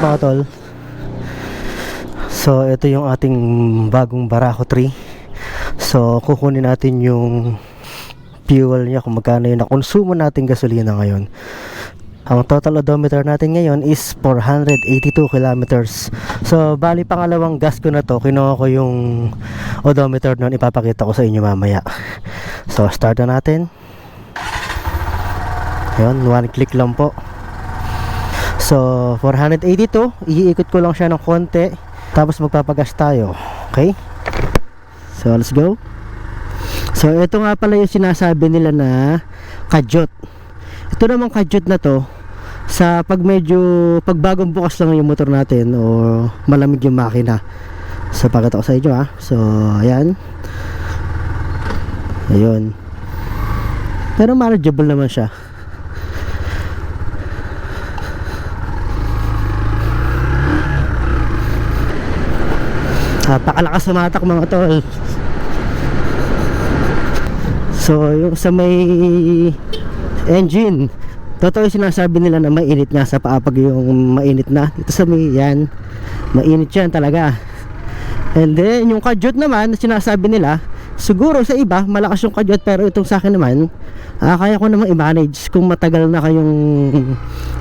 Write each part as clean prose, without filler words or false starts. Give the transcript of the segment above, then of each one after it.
mga tol. So ito yung ating bagong Barako 3. So kukunin natin yung fuel niya, kung magkano yung nakonsumo natin gasolina ngayon. Ang total odometer natin ngayon is 482 kilometers. So bali pangalawang gas ko na to. Kinuha ko yung odometer nun, ipapakita ko sa inyo mamaya. So start na natin. Ayun, one click lang po. So 482, iikot ko lang siya ng konti, tapos magpapagas tayo. Okay, so let's go. So ito nga pala yung sinasabi nila na kadyot. Ito namang kadyot na to, sa pag bagong bukas lang yung motor natin o malamig yung makina. So pakita ko sa inyo ha. So ayan, ayun, pero manageable naman siya. Napakalakas sa matak mga tol. So yung sa may engine, totoo yung sinasabi nila na mainit nga sa paa pag yung mainit na. Dito sa may yan, mainit yan talaga. And then yung kadyot naman, sinasabi nila, siguro sa iba malakas yung kadyot, pero itong sa akin naman, kaya ko namang i-manage kung matagal na kayong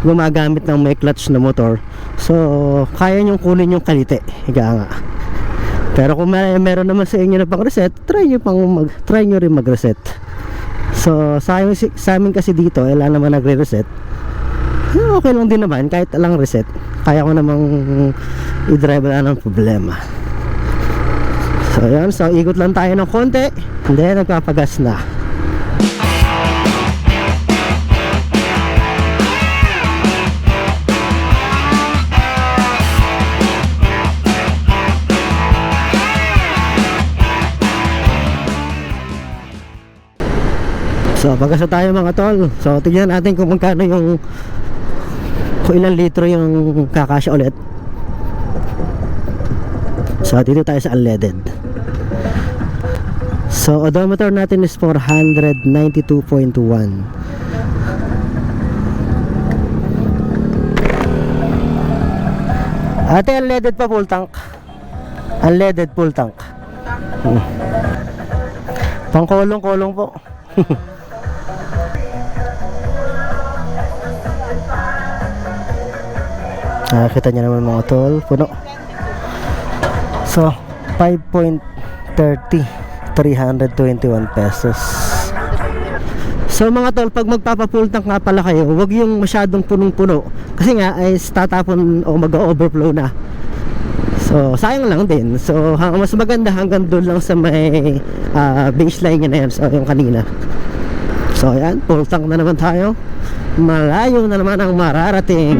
gumagamit ng may clutch na motor. So kaya nyong kunin yung kalite, higa nga. Pero kung meron naman sa inyo na pang reset, try nyo rin mag-reset. So sa amin kasi dito, wala naman nagre-reset. Okay lang din naman, kahit lang reset. Kaya ko namang i-drive, wala ng problema. So yan, so ikot lang tayo ng konti, and then nagpapagas na. So pagkasa tayo mga tol. So tignan natin kung magkano yung, kung ilang litro yung kakasya ulit. So dito tayo sa unleaded. So odometer natin is 492.1. Ate, unleaded pa full tank? Unleaded full tank. Pang kolong po. Nakakita nyo naman mga tol, puno. So 5.30, 321 pesos. So mga tol, pag magpapa-full tank nga pala kayo, huwag yung masyadong punong-puno, kasi nga ay tatapon o mag-overflow na. So sayang lang din. So mas maganda hanggang doon lang sa may baseline niya na yan. So yung kanina. So ayan, full tank na naman tayo. Malayo na naman ang mararating.